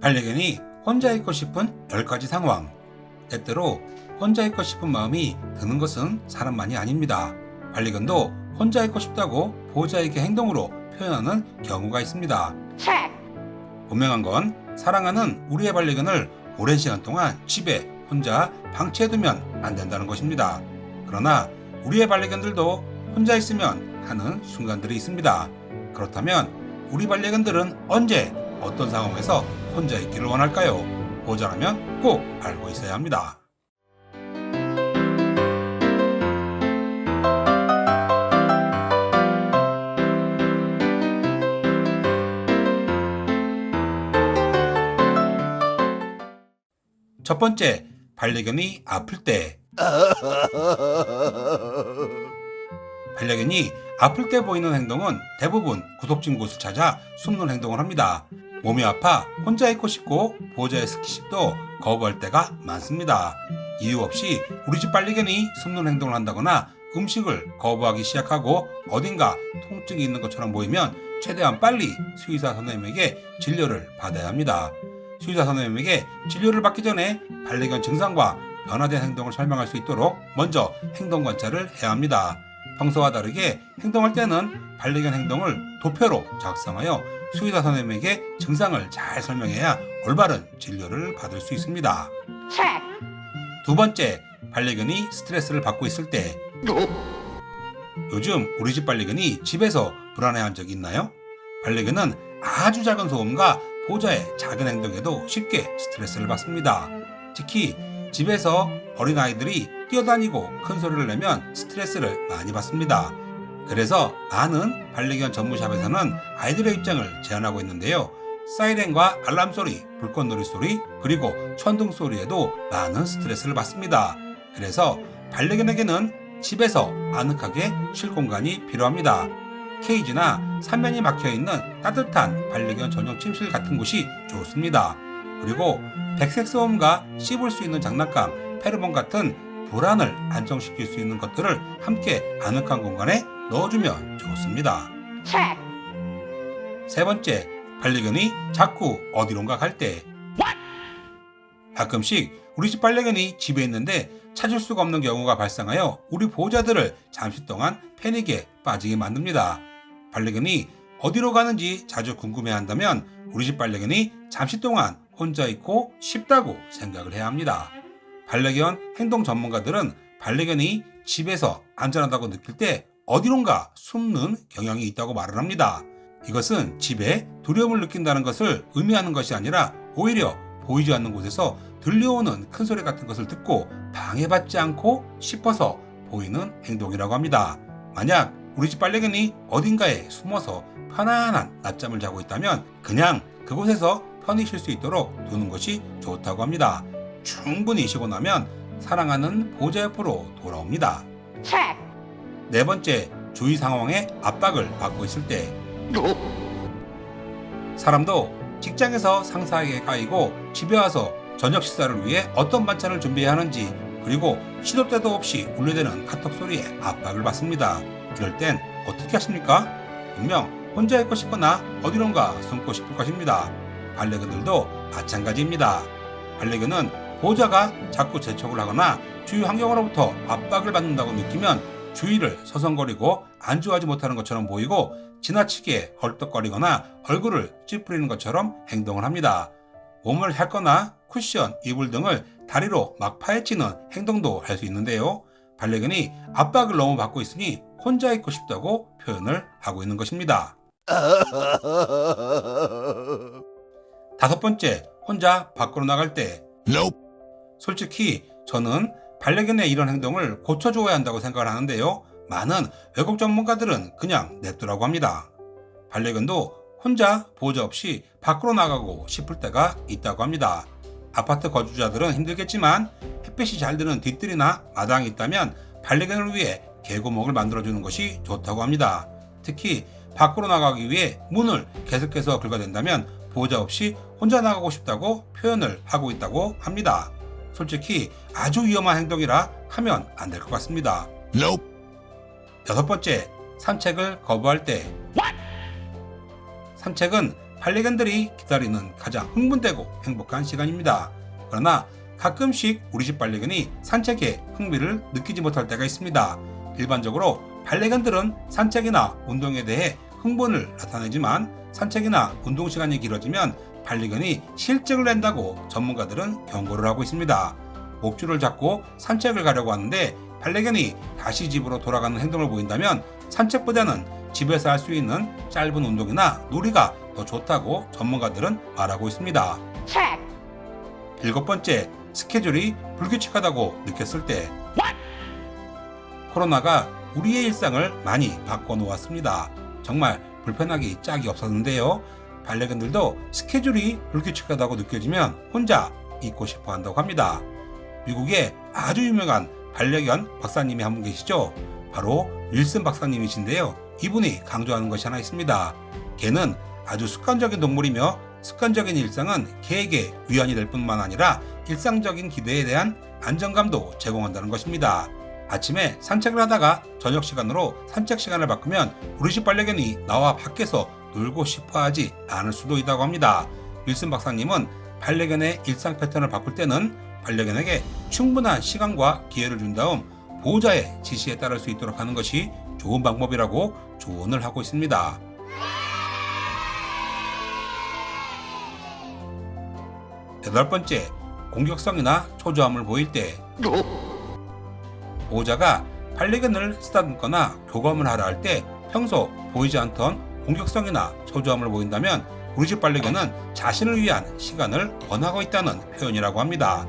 반려견이 혼자 있고 싶은 10가지 상황. 때때로 혼자 있고 싶은 마음이 드는 것은 사람만이 아닙니다. 반려견도 혼자 있고 싶다고 보호자에게 행동으로 표현하는 경우가 있습니다. 분명한 건 사랑하는 우리의 반려견을 오랜 시간 동안 집에 혼자 방치해두면 안 된다는 것입니다. 그러나 우리의 반려견들도 혼자 있으면 하는 순간들이 있습니다. 그렇다면 우리 반려견들은 언제 어떤 상황에서 혼자 있기를 원할까요? 보호자라면 꼭 알고 있어야 합니다. 첫 번째, 반려견이 아플 때. 반려견이 아플 때 보이는 행동은 대부분 구석진 곳을 찾아 숨는 행동을 합니다. 몸이 아파 혼자 있고 싶고 보호자의 스킨십도 거부할 때가 많습니다. 이유 없이 우리 집 반려견이 숨는 행동을 한다거나 음식을 거부하기 시작하고 어딘가 통증이 있는 것처럼 보이면 최대한 빨리 수의사 선생님에게 진료를 받아야 합니다. 수의사 선생님에게 진료를 받기 전에 반려견 증상과 변화된 행동을 설명할 수 있도록 먼저 행동 관찰을 해야 합니다. 평소와 다르게 행동할 때는 반려견 행동을 도표로 작성하여 수의사 선생님에게 증상을 잘 설명해야 올바른 진료를 받을 수 있습니다. 두 번째, 반려견이 스트레스를 받고 있을 때. 요즘 우리 집 반려견이 집에서 불안해한 적이 있나요? 반려견은 아주 작은 소음과 보호자의 작은 행동에도 쉽게 스트레스를 받습니다. 특히 집에서 어린아이들이 뛰어다니고 큰 소리를 내면 스트레스를 많이 받습니다. 그래서 많은 반려견 전문샵에서는 아이들의 입장을 제한하고 있는데요. 사이렌과 알람 소리, 불꽃놀이 소리, 그리고 천둥 소리에도 많은 스트레스를 받습니다. 그래서 반려견에게는 집에서 아늑하게 쉴 공간이 필요합니다. 케이지나 삼면이 막혀있는 따뜻한 반려견 전용 침실 같은 곳이 좋습니다. 그리고 백색 소음과 씹을 수 있는 장난감, 페로몬 같은 불안을 안정시킬 수 있는 것들을 함께 아늑한 공간에 넣어주면 좋습니다. 세 번째, 반려견이 자꾸 어디론가 갈 때. 가끔씩 우리 집 반려견이 집에 있는데 찾을 수가 없는 경우가 발생하여 우리 보호자들을 잠시 동안 패닉에 빠지게 만듭니다. 반려견이 어디로 가는지 자주 궁금해한다면 우리 집 반려견이 잠시 동안 혼자 있고 싶다고 생각을 해야 합니다. 반려견 행동 전문가들은 반려견이 집에서 안전하다고 느낄 때 어디론가 숨는 경향이 있다고 말을 합니다. 이것은 집에 두려움을 느낀다는 것을 의미하는 것이 아니라 오히려 보이지 않는 곳에서 들려오는 큰 소리 같은 것을 듣고 방해받지 않고 싶어서 보이는 행동이라고 합니다. 만약 우리 집 반려견이 어딘가에 숨어서 편안한 낮잠을 자고 있다면 그냥 그곳에서 편히 쉴 수 있도록 두는 것이 좋다고 합니다. 충분히 쉬고 나면 사랑하는 보호자 옆으로 돌아옵니다. 네 번째, 주위 상황에 압박을 받고 있을 때. 사람도 직장에서 상사에게 까이고 집에 와서 저녁 식사를 위해 어떤 반찬을 준비해야 하는지, 그리고 시도 때도 없이 울려대는 카톡 소리에 압박을 받습니다. 이럴 땐 어떻게 하십니까? 분명 혼자 있고 싶거나 어디론가 숨고 싶을 것입니다. 반려견들도 마찬가지입니다. 반려견은 보호자가 자꾸 재촉을 하거나 주위 환경으로부터 압박을 받는다고 느끼면 주위를 서성거리고 안주하지 못하는 것처럼 보이고 지나치게 헐떡거리거나 얼굴을 찌푸리는 것처럼 행동을 합니다. 몸을 핥거나 쿠션, 이불 등을 다리로 막 파헤치는 행동도 할 수 있는데요. 반려견이 압박을 너무 받고 있으니 혼자 있고 싶다고 표현을 하고 있는 것입니다. 다섯 번째, 혼자 밖으로 나갈 때. 솔직히 저는 반려견의 이런 행동을 고쳐줘야 한다고 생각을 하는데요. 많은 외국 전문가들은 그냥 냅두라고 합니다. 반려견도 혼자 보호자 없이 밖으로 나가고 싶을 때가 있다고 합니다. 아파트 거주자들은 힘들겠지만 햇빛이 잘 드는 뒷뜰이나 마당이 있다면 반려견을 위해 개구멍을 만들어주는 것이 좋다고 합니다. 특히 밖으로 나가기 위해 문을 계속해서 긁어댄다면 보호자 없이 혼자 나가고 싶다고 표현을 하고 있다고 합니다. 솔직히 아주 위험한 행동이라 하면 안 될 것 같습니다. 여섯 번째, 산책을 거부할 때. 산책은 반려견들이 기다리는 가장 흥분되고 행복한 시간입니다. 그러나 가끔씩 우리 집 반려견이 산책에 흥미를 느끼지 못할 때가 있습니다. 일반적으로 반려견들은 산책이나 운동에 대해 흥분을 나타내지만 산책이나 운동 시간이 길어지면 반려견이 실증을 낸다고 전문가들은 경고를 하고 있습니다. 목줄을 잡고 산책을 가려고 하는데 반려견이 다시 집으로 돌아가는 행동을 보인다면 산책보다는 집에서 할 수 있는 짧은 운동이나 놀이가 더 좋다고 전문가들은 말하고 있습니다. 일곱 번째, 스케줄이 불규칙하다고 느꼈을 때. 코로나가 우리의 일상을 많이 바꿔놓았습니다. 정말 불편하기 짝이 없었는데요. 반려견들도 스케줄이 불규칙하다고 느껴지면 혼자 있고 싶어 한다고 합니다. 미국에 아주 유명한 반려견 박사님이 한 분 계시죠? 바로 윌슨 박사님이신데요. 이분이 강조하는 것이 하나 있습니다. 개는 아주 습관적인 동물이며 습관적인 일상은 개에게 위안이 될 뿐만 아니라 일상적인 기대에 대한 안정감도 제공한다는 것입니다. 아침에 산책을 하다가 저녁 시간으로 산책 시간을 바꾸면 우리 집 반려견이 나와 밖에서 놀고 싶어 하지 않을 수도 있다고 합니다. 윌슨 박사님은 반려견의 일상 패턴을 바꿀 때는 반려견에게 충분한 시간과 기회를 준 다음 보호자의 지시에 따를 수 있도록 하는 것이 좋은 방법이라고 조언을 하고 있습니다. 여덟 번째, 공격성이나 초조함을 보일 때. 보호자가 반려견을 쓰다듬거나 교감을 하려 할 때 평소 보이지 않던 공격성이나 초조함을 보인다면 우리 집 반려견은 자신을 위한 시간을 원하고 있다는 표현이라고 합니다.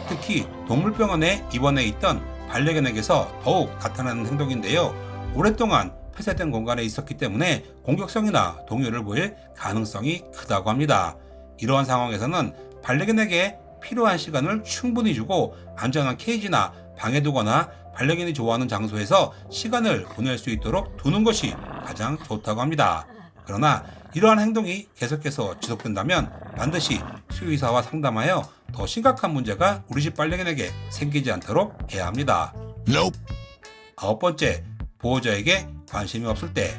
특히 동물병원에 입원해 있던 반려견에게서 더욱 나타나는 행동인데요. 오랫동안 폐쇄된 공간에 있었기 때문에 공격성이나 동요를 보일 가능성이 크다고 합니다. 이러한 상황에서는 반려견에게 필요한 시간을 충분히 주고 안전한 케이지나 방에 두거나 반려견이 좋아하는 장소에서 시간을 보낼 수 있도록 두는 것이 가장 좋다고 합니다. 그러나 이러한 행동이 계속해서 지속된다면 반드시 수의사와 상담하여 더 심각한 문제가 우리 집 반려견에게 생기지 않도록 해야 합니다. 아홉 번째, 보호자에게 관심이 없을 때.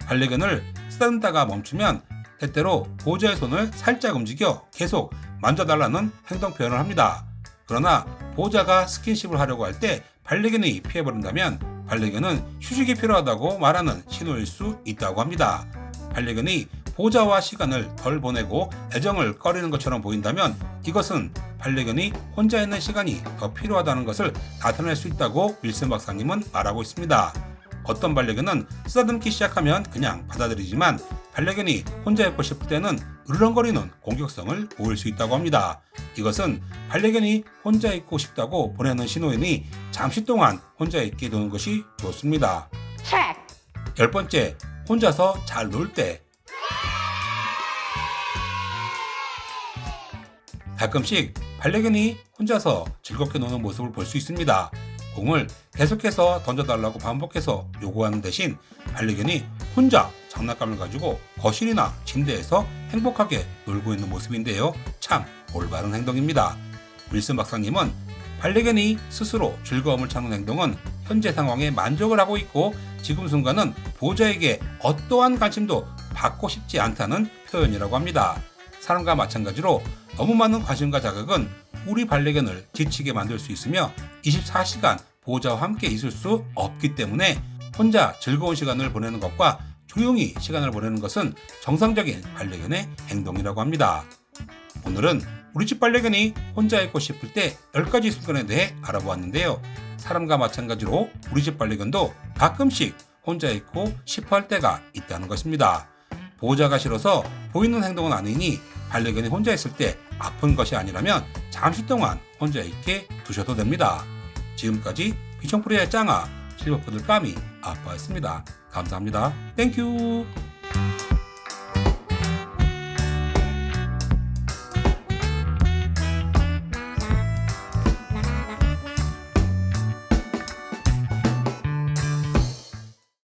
반려견을 쓰다듬다가 멈추면 때때로 보호자의 손을 살짝 움직여 계속 만져달라는 행동 표현을 합니다. 그러나 보호자가 스킨십을 하려고 할 때 반려견이 피해버린다면 반려견은 휴식이 필요하다고 말하는 신호일 수 있다고 합니다. 반려견이 보호자와 시간을 덜 보내고 애정을 꺼리는 것처럼 보인다면 이것은 반려견이 혼자 있는 시간이 더 필요하다는 것을 나타낼 수 있다고 윌슨 박사님은 말하고 있습니다. 어떤 반려견은 쓰다듬기 시작하면 그냥 받아들이지만 반려견이 혼자 있고 싶을 때는 으르렁거리는 공격성을 보일 수 있다고 합니다. 이것은 반려견이 혼자 있고 싶다고 보내는 신호이니 잠시 동안 혼자 있게 두는 것이 좋습니다. 열 번째, 혼자서 잘 놀 때. 가끔씩 반려견이 혼자서 즐겁게 노는 모습을 볼 수 있습니다. 공을 계속해서 던져달라고 반복해서 요구하는 대신 반려견이 혼자 장난감을 가지고 거실이나 침대에서 행복하게 놀고 있는 모습인데요. 참 올바른 행동입니다. 윌슨 박사님은 반려견이 스스로 즐거움을 찾는 행동은 현재 상황에 만족을 하고 있고 지금 순간은 보호자에게 어떠한 관심도 받고 싶지 않다는 표현이라고 합니다. 사람과 마찬가지로 너무 많은 관심과 자극은 우리 반려견을 지치게 만들 수 있으며 24시간 보호자와 함께 있을 수 없기 때문에 혼자 즐거운 시간을 보내는 것과 조용히 시간을 보내는 것은 정상적인 반려견의 행동이라고 합니다. 오늘은 우리 집 반려견이 혼자 있고 싶을 때 10가지 순간에 대해 알아보았는데요. 사람과 마찬가지로 우리 집 반려견도 가끔씩 혼자 있고 싶어 할 때가 있다는 것입니다. 보호자가 싫어서 보이는 행동은 아니니 반려견이 혼자 있을 때 아픈 것이 아니라면 잠시 동안 혼자 있게 두셔도 됩니다. 지금까지 비청프리의 짱아 실버푸들 까미 아빠였습니다. 감사합니다. 땡큐.